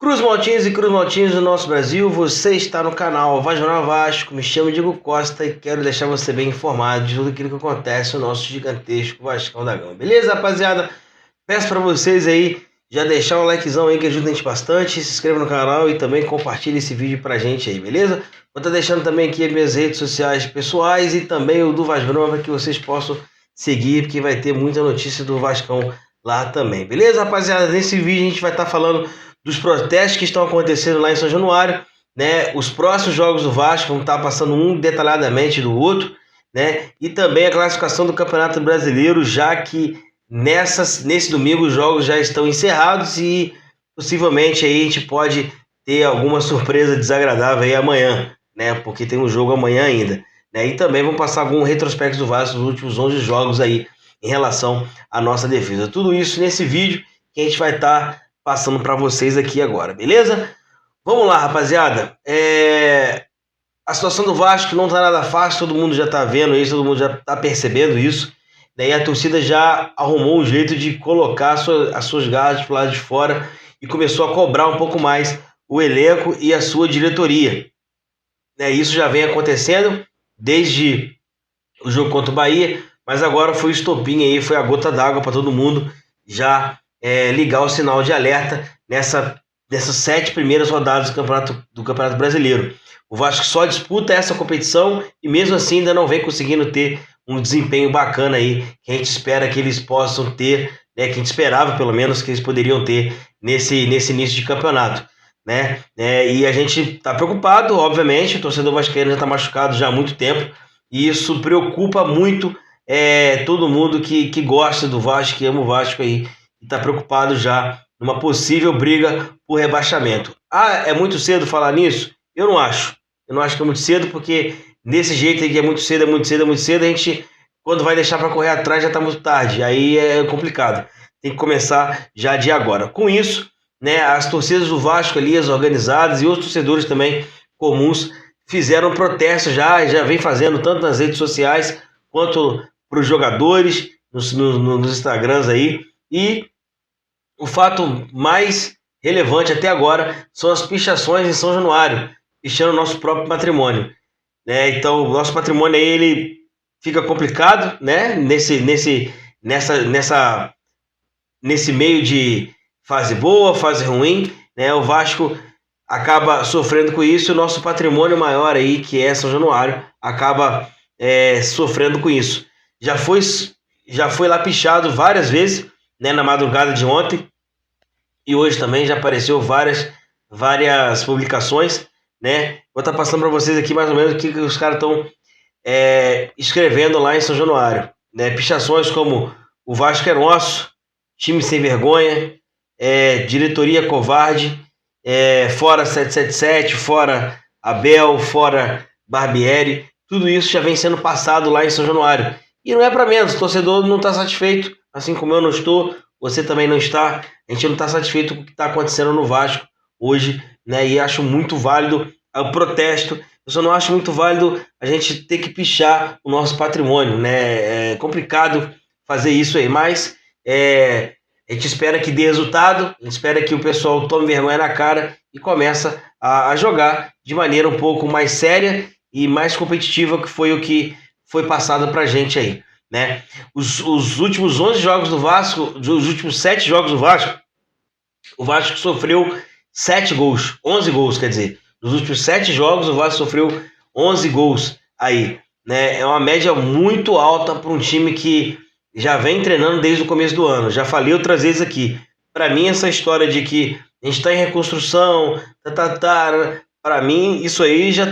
Cruz Maltins e Cruz Maltins do nosso Brasil, você está no canal Vai Jornal Vasco, me chamo Diego Costa e quero deixar você bem informado de tudo aquilo que acontece no nosso gigantesco Vascão da Gama. Beleza, rapaziada? Peço para vocês aí já deixar um likezão aí que ajuda a gente bastante, se inscreva no canal e também compartilhe esse vídeo pra gente aí, beleza? Vou estar deixando também aqui as minhas redes sociais pessoais e também o do Vascão para que vocês possam seguir, porque vai ter muita notícia do Vascão lá também, beleza, rapaziada? Nesse vídeo a gente vai estar falando dos protestos que estão acontecendo lá em São Januário, né? Os próximos jogos do Vasco vão estar passando um detalhadamente do outro, né? E também a classificação do Campeonato Brasileiro, já que nesse domingo os jogos já estão encerrados e possivelmente aí a gente pode ter alguma surpresa desagradável aí amanhã, né? Porque tem um jogo amanhã ainda, né? E também vamos passar algum retrospecto do Vasco dos últimos 11 jogos aí em relação à nossa defesa. Tudo isso nesse vídeo que a gente vai estar passando para vocês aqui agora, beleza? Vamos lá, rapaziada. A situação do Vasco não tá nada fácil, todo mundo já tá vendo isso, todo mundo já tá percebendo isso. Daí a torcida já arrumou um jeito de colocar as suas garras pro lado de fora e começou a cobrar um pouco mais o elenco e a sua diretoria. Isso já vem acontecendo desde o jogo contra o Bahia, mas agora foi o estopim aí, foi a gota d'água para todo mundo já ligar o sinal de alerta nessas 7 primeiras rodadas do Campeonato Brasileiro. O Vasco só disputa essa competição e mesmo assim ainda não vem conseguindo ter um desempenho bacana aí, que a gente espera que eles possam ter, né, que a gente esperava pelo menos que eles poderiam ter nesse início de campeonato. E a gente está preocupado, obviamente, o torcedor vascaíno já está machucado já há muito tempo, e isso preocupa muito todo mundo que gosta do Vasco, que ama o Vasco aí, e está preocupado já numa possível briga por rebaixamento. É muito cedo falar nisso? Eu não acho. Eu não acho que é muito cedo, porque desse jeito aí que é muito cedo, a gente, quando vai deixar para correr atrás, já está muito tarde. Aí é complicado. Tem que começar já de agora. Com isso, né, as torcidas do Vasco ali, as organizadas e os torcedores também comuns fizeram protesto já vem fazendo tanto nas redes sociais quanto para os jogadores, nos Instagrams aí. E o fato mais relevante até agora são as pichações em São Januário, pichando o nosso próprio patrimônio. Então, o nosso patrimônio aí, ele fica complicado, né? Nesse meio de fase boa, fase ruim, né? O Vasco acaba sofrendo com isso, e o nosso patrimônio maior aí, que é São Januário, acaba sofrendo com isso. Já foi lá pichado várias vezes, né, na madrugada de ontem, e hoje também já apareceu várias publicações, né? Vou estar passando para vocês aqui mais ou menos o que os caras estão escrevendo lá em São Januário, né? Pichações como o Vasco é nosso, time sem vergonha, diretoria covarde, fora 777, fora Abel, fora Barbieri, tudo isso já vem sendo passado lá em São Januário. E não é para menos, o torcedor não está satisfeito, assim como eu não estou, você também não está, a gente não está satisfeito com o que está acontecendo no Vasco hoje, né? E acho muito válido o protesto, eu só não acho muito válido a gente ter que pichar o nosso patrimônio, né? É complicado fazer isso aí, mas a gente espera que dê resultado, a gente espera que o pessoal tome vergonha na cara e começa a jogar de maneira um pouco mais séria e mais competitiva, que foi o que foi passado pra gente aí, né? Os últimos 11 jogos do Vasco, os últimos 7 jogos do Vasco, o Vasco sofreu 7 gols, 11 gols, quer dizer. Nos últimos 7 jogos o Vasco sofreu 11 gols aí, né? É uma média muito alta para um time que já vem treinando desde o começo do ano. Já falei outras vezes aqui. Para mim, essa história de que a gente está em reconstrução, para mim, isso aí já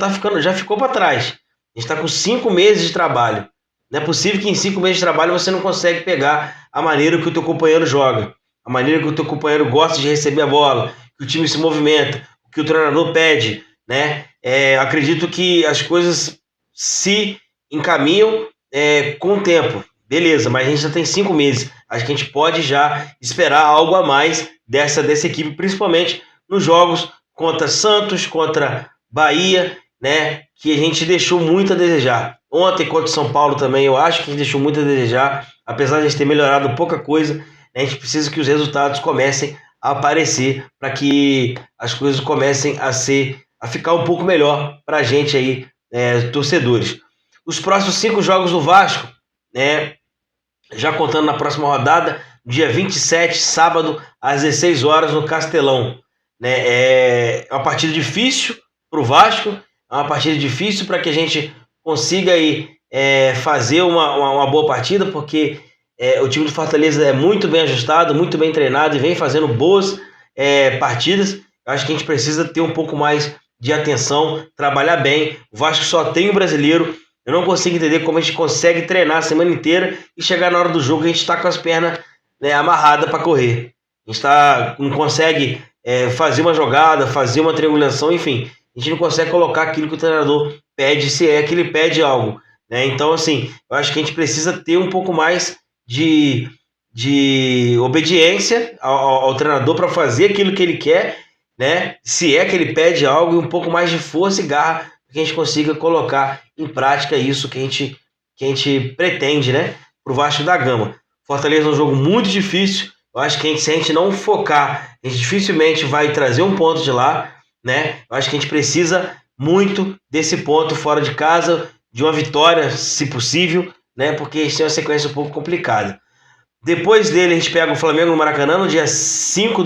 ficou para trás. A gente está com 5 meses de trabalho. Não é possível que em 5 meses de trabalho você não consegue pegar a maneira que o teu companheiro joga, a maneira que o teu companheiro gosta de receber a bola, que o time se movimenta, o que o treinador pede, né? Acredito que as coisas se encaminham com o tempo. Beleza, mas a gente já tem 5 meses. Acho que a gente pode já esperar algo a mais dessa equipe, principalmente nos jogos contra Santos, contra Bahia, né? Que a gente deixou muito a desejar. Ontem contra São Paulo também, eu acho que a gente deixou muito a desejar. Apesar de a gente ter melhorado pouca coisa, a gente precisa que os resultados comecem aparecer para que as coisas comecem a ficar um pouco melhor para a gente aí, torcedores. Os próximos 5 jogos do Vasco, né, já contando na próxima rodada, dia 27, sábado, às 16 horas, no Castelão. Né? É uma partida difícil para o Vasco, é uma partida difícil para que a gente consiga aí, fazer uma boa partida, porque o time do Fortaleza é muito bem ajustado, muito bem treinado e vem fazendo boas partidas. Eu acho que a gente precisa ter um pouco mais de atenção, trabalhar bem. O Vasco só tem o brasileiro. Eu não consigo entender como a gente consegue treinar a semana inteira e chegar na hora do jogo a gente está com as pernas, né, amarradas para correr. A gente não consegue fazer uma jogada, fazer uma triangulação, enfim. A gente não consegue colocar aquilo que o treinador pede, se é que ele pede algo. Né? Então, assim, eu acho que a gente precisa ter um pouco mais de obediência ao treinador para fazer aquilo que ele quer, né? Se é que ele pede algo, e um pouco mais de força e garra para que a gente consiga colocar em prática isso que a gente pretende, né? Para o Vasco da Gama. Fortaleza é um jogo muito difícil. Eu acho que se a gente não focar, a gente dificilmente vai trazer um ponto de lá, né? Eu acho que a gente precisa muito desse ponto fora de casa, de uma vitória, se possível, né? Porque isso é uma sequência um pouco complicada. Depois dele, a gente pega o Flamengo no Maracanã no dia 5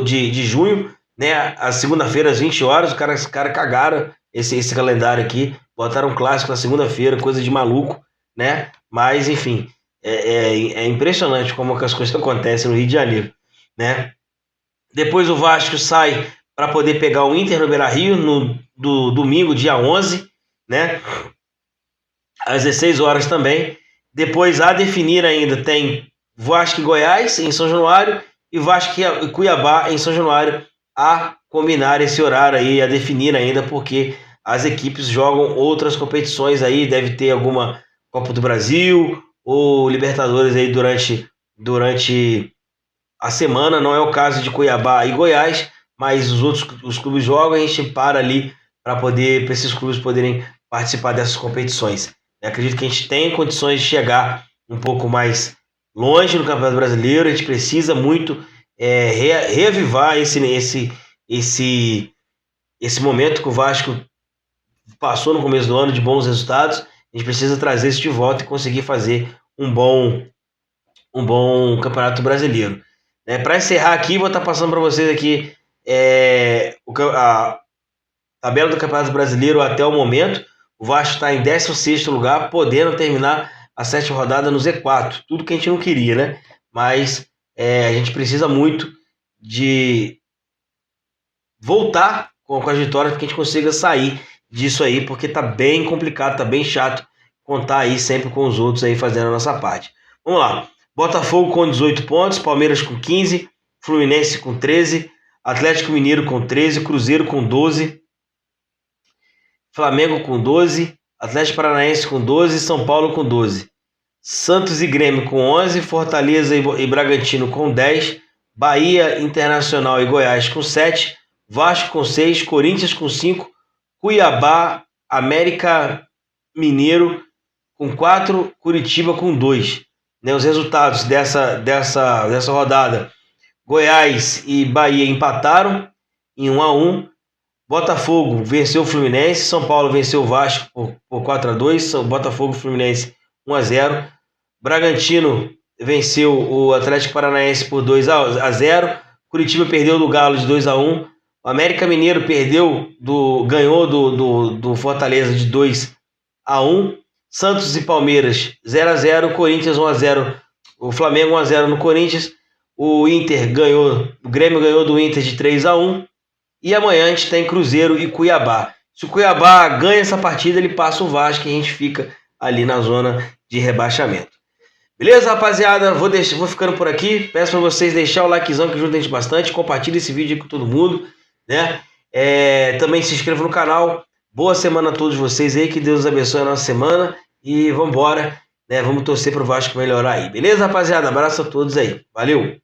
de junho, né? A segunda-feira, às 20 horas. Os caras cagaram esse calendário aqui. Botaram um clássico na segunda-feira, coisa de maluco, né? Mas, enfim, é impressionante como que as coisas acontecem no Rio de Janeiro, né? Depois o Vasco sai para poder pegar o Inter no Beira-Rio do domingo, dia 11, né? Às 16 horas também. Depois, a definir ainda, tem Vasco e Goiás em São Januário e Vasco e Cuiabá em São Januário, a combinar esse horário aí, a definir ainda, porque as equipes jogam outras competições aí, deve ter alguma Copa do Brasil ou Libertadores aí durante a semana. Não é o caso de Cuiabá e Goiás, mas os clubes jogam, a gente para ali para esses clubes poderem participar dessas competições. Eu acredito que a gente tem condições de chegar um pouco mais longe no Campeonato Brasileiro. A gente precisa muito reavivar esse momento que o Vasco passou no começo do ano de bons resultados. A gente precisa trazer isso de volta e conseguir fazer um bom Campeonato Brasileiro. Para encerrar aqui, vou estar passando para vocês aqui a tabela do Campeonato Brasileiro até o momento. O Vasco está em 16º lugar, podendo terminar a 7ª rodada no Z4. Tudo que a gente não queria, né? Mas a gente precisa muito de voltar com as vitórias para que a gente consiga sair disso aí, porque tá bem complicado, tá bem chato contar aí sempre com os outros aí fazendo a nossa parte. Vamos lá. Botafogo com 18 pontos, Palmeiras com 15, Fluminense com 13, Atlético Mineiro com 13, Cruzeiro com 12, Flamengo com 12, Atlético Paranaense com 12, São Paulo com 12. Santos e Grêmio com 11, Fortaleza e Bragantino com 10, Bahia, Internacional e Goiás com 7, Vasco com 6, Corinthians com 5, Cuiabá, América Mineiro com 4, Curitiba com 2. Né, os resultados dessa rodada: Goiás e Bahia empataram em 1-1. Botafogo venceu o Fluminense, São Paulo venceu o Vasco por 4-2, Botafogo e Fluminense 1-0. Bragantino venceu o Atlético Paranaense por 2-0. Curitiba perdeu do Galo de 2-1. O América Mineiro ganhou do Fortaleza de 2-1. Santos e Palmeiras 0-0. Corinthians 1-0. O Flamengo 1-0 no Corinthians. O Grêmio ganhou do Inter de 3-1. E amanhã a gente tem Cruzeiro e Cuiabá. Se o Cuiabá ganha essa partida, ele passa o Vasco e a gente fica ali na zona de rebaixamento. Beleza, rapaziada? Vou ficando por aqui. Peço para vocês deixar o likezão que ajuda a gente bastante. Compartilhe esse vídeo aí com todo mundo, né? Também se inscreva no canal. Boa semana a todos vocês aí. Que Deus abençoe a nossa semana. E vambora, né? Vamos torcer pro Vasco melhorar aí. Beleza, rapaziada? Abraço a todos aí. Valeu!